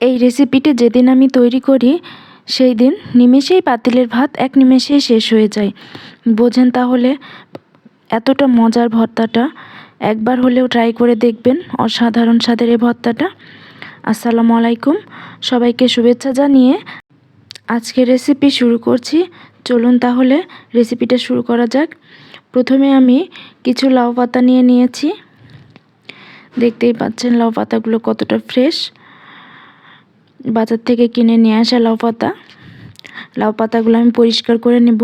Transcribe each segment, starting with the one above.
এই রেসিপিটি যেদিন আমি তৈরি করি সেই দিন নিমেষেই পাতিলের ভাত এক নিমেষেই শেষ হয়ে যায়। বোঝেন তাহলে এতটা মজার ভর্তাটা। একবার হলেও ট্রাই করে দেখবেন, অসাধারণ স্বাদের এই ভর্তাটা। আসসালামু আলাইকুম, সবাইকে শুভেচ্ছা জানিয়ে আজকে রেসিপি শুরু করছি। চলুন তাহলে রেসিপিটা শুরু করা যাক। প্রথমে আমি কিছু লাউ পাতা নিয়ে নিয়েছি। দেখতেই পাচ্ছেন লাউ পাতাগুলো কতটা ফ্রেশ, বাজার থেকে কিনে নিয়ে আসা লাউ পাতা। লাউ পাতাগুলো আমি পরিষ্কার করে নেব।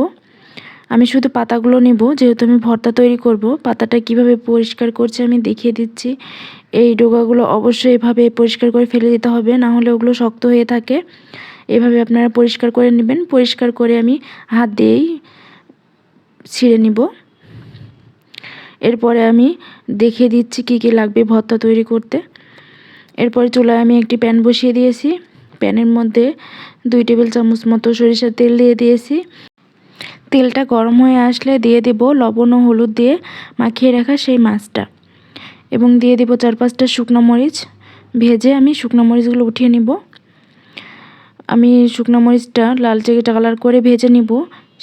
আমি শুধু পাতাগুলো নেব, যেহেতু আমি ভর্তা তৈরি করব। পাতাটা কিভাবে পরিষ্কার করছি আমি দেখিয়ে দিচ্ছি। এই ডোগাগুলো অবশ্যই এভাবে পরিষ্কার করে ফেলে দিতে হবে, না হলে ওগুলো শক্ত হয়ে থাকে। এভাবে আপনারা পরিষ্কার করে নেবেন। পরিষ্কার করে আমি হাত দিয়েই ছিঁড়ে নিব। এরপরে আমি দেখিয়ে দিচ্ছি কি কি লাগবে ভর্তা তৈরি করতে। এরপরে চুলায় আমি একটি প্যান বসিয়ে দিয়েছি। প্যানের মধ্যে 2 টেবিল চামচ মতো সরিষার তেল দিয়ে দিয়েছি। তেলটা গরম হয়ে আসলে দিয়ে দেব লবণ ও হলুদ দিয়ে মাখিয়ে রাখা সেই মাছটা, এবং দিয়ে দেব 4-5টা শুকনো মরিচ। ভেজে আমি শুকনো মরিচগুলো উঠিয়ে নিব। আমি শুকনো মরিচটা লালচে কালার করে ভেজে নিব।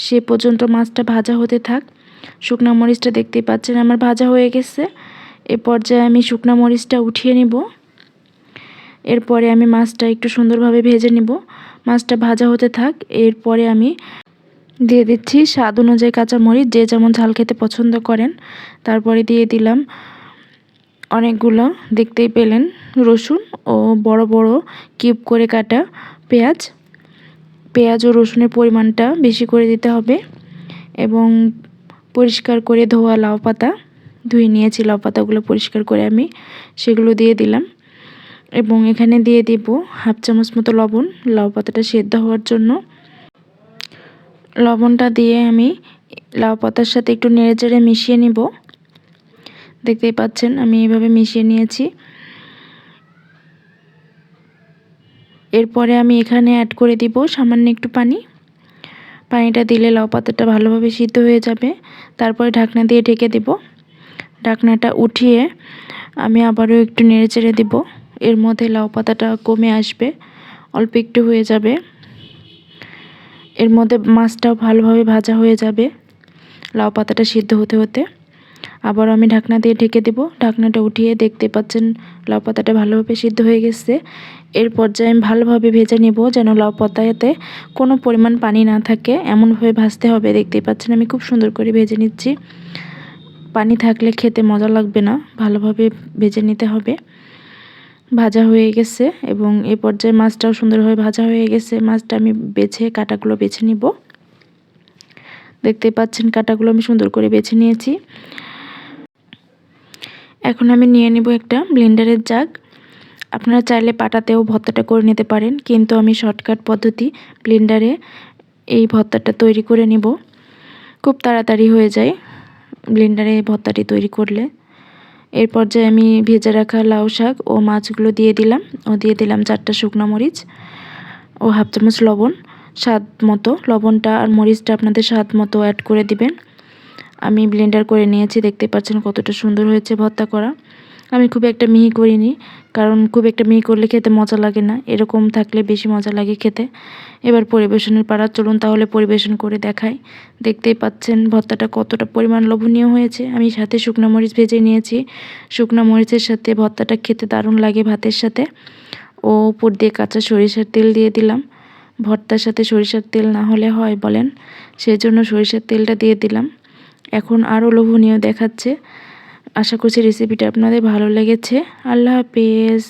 সে পর্যন্ত মাছটা ভাজা হতে থাক। শুকনো মরিচটা দেখতেই পাচ্ছেন আমার ভাজা হয়ে গেছে। এ পর্যায়ে আমি শুকনো মরিচটা উঠিয়ে নিব। এরপরে আমি মাছটা একটু সুন্দরভাবে ভেজে নিব। মাছটা ভাজা হতে থাক। এরপরে আমি দিয়ে দিচ্ছি স্বাদ অনুযায়ী কাঁচামরিচ, যে যেমন ঝাল খেতে পছন্দ করেন। তারপরে দিয়ে দিলাম অনেকগুলো, দেখতেই পেলেন, রসুন ও বড় বড় কিউব করে কাটা পেঁয়াজ। পেঁয়াজ ও রসুনের পরিমাণটা বেশি করে দিতে হবে। এবং পরিষ্কার করে ধোয়া লাউ পাতা, ধুয়ে নিয়েছি লাউ পাতাগুলো পরিষ্কার করে আমি সেগুলো দিয়ে দিলাম। এবং এখানে দিয়ে দেব 1/2 চামচ মতো লবণ, লাউ পাতাটা সেদ্ধ হওয়ার জন্য। লবণটা দিয়ে আমি লাউ পাতার সাথে একটু নেড়েচেড়ে মিশিয়ে নিব। দেখতেই পাচ্ছেন আমি এইভাবে মিশিয়ে নিয়েছি। এরপরে আমি এখানে অ্যাড করে দিব সামান্য একটু পানি। পানিটা দিলে লাউ পাতাটা ভালোভাবে সিদ্ধ হয়ে যাবে। তারপরে ঢাকনা দিয়ে ঢেকে দেব। ঢাকনাটা উঠিয়ে আমি আবারও একটু নেড়েচেড়ে দেব। এর মধ্যে লাউ পাতাটা কমে আসবে, অল্প একটু হয়ে যাবে। এর মধ্যে মাছটাও ভালোভাবে ভাজা হয়ে যাবে লাউ পাতাটা সিদ্ধ হতে হতে। আবার আমি ঢাকনা দিয়ে ঢেকে দেব। ঢাকনাটা উঠিয়ে দেখতে পাচ্ছেন লাউ পাতাটা ভালোভাবে সিদ্ধ হয়ে গেছে। এর পর্যায়ে আমি ভালোভাবে ভেজে নেব, যেন লাউ পাতাতে কোনো পরিমাণ পানি না থাকে, এমনভাবে ভাজতে হবে। দেখতেই পাচ্ছেন আমি খুব সুন্দর করে ভেজে নিচ্ছি। পানি থাকলে খেতে মজা লাগবে না, ভালোভাবে ভেজে নিতে হবে। ভাজা হয়ে গেছে এবং এই পর্যায়ে মাছটাও সুন্দরভাবে ভাজা হয়ে গেছে। মাছটা আমি কাটাগুলো বেছে নিব। দেখতেই পাচ্ছেন কাটাগুলো আমি সুন্দর করে বেছে নিয়েছি। এখন আমি নিয়ে নিব একটা ব্লেন্ডারের জাগ। আপনারা চাইলে পাটাতেও ভর্তাটা করে নিতে পারেন, কিন্তু আমি শর্টকাট পদ্ধতি ব্লেন্ডারে এই ভর্তাটা তৈরি করে নিব। খুব তাড়াতাড়ি হয়ে যায় ব্লেন্ডারে এই ভর্তাটি তৈরি করলে। এর পর্যায়ে আমি ভেজে রাখা লাউ শাক ও মাছগুলো দিয়ে দিলাম। দিয়ে দিলাম 4টা শুকনো মরিচ ও 1/2 চামচ লবণ। স্বাদ মতো লবণটা আর মরিচটা আপনাদের স্বাদ মতো অ্যাড করে দিবেন। আমি ব্লেন্ডার করে নিয়েছি। দেখতে পাচ্ছেন কতটা সুন্দর হয়েছে ভর্তা করা। আমি খুব একটা মিহি করিনি, কারণ খুব একটা মিহি করলে খেতে মজা লাগে না, এরকম থাকলে বেশি মজা লাগে খেতে। এবার পরিবেশনের পালা, চলুন তাহলে পরিবেশন করে দেখাই। দেখতেই পাচ্ছেন ভর্তাটা কতটা পরিমাণ লোভনীয় হয়েছে। আমি সাথে শুকনো মরিচ ভেজে নিয়েছি। শুকনো মরিচের সাথে ভর্তাটা খেতে দারুণ লাগে ভাতের সাথে। ও উপর দিয়ে কাঁচা সরিষার তেল দিয়ে দিলাম। ভর্তার সাথে সরিষার তেল না হলে হয় বলেন, সেই জন্য সরিষার তেলটা দিয়ে দিলাম। এখন আরও লোভনীয় দেখাচ্ছে। আশা করছি রেসিপিটা আপনাদের ভালো লেগেছে। আল্লাহ হাফেজ।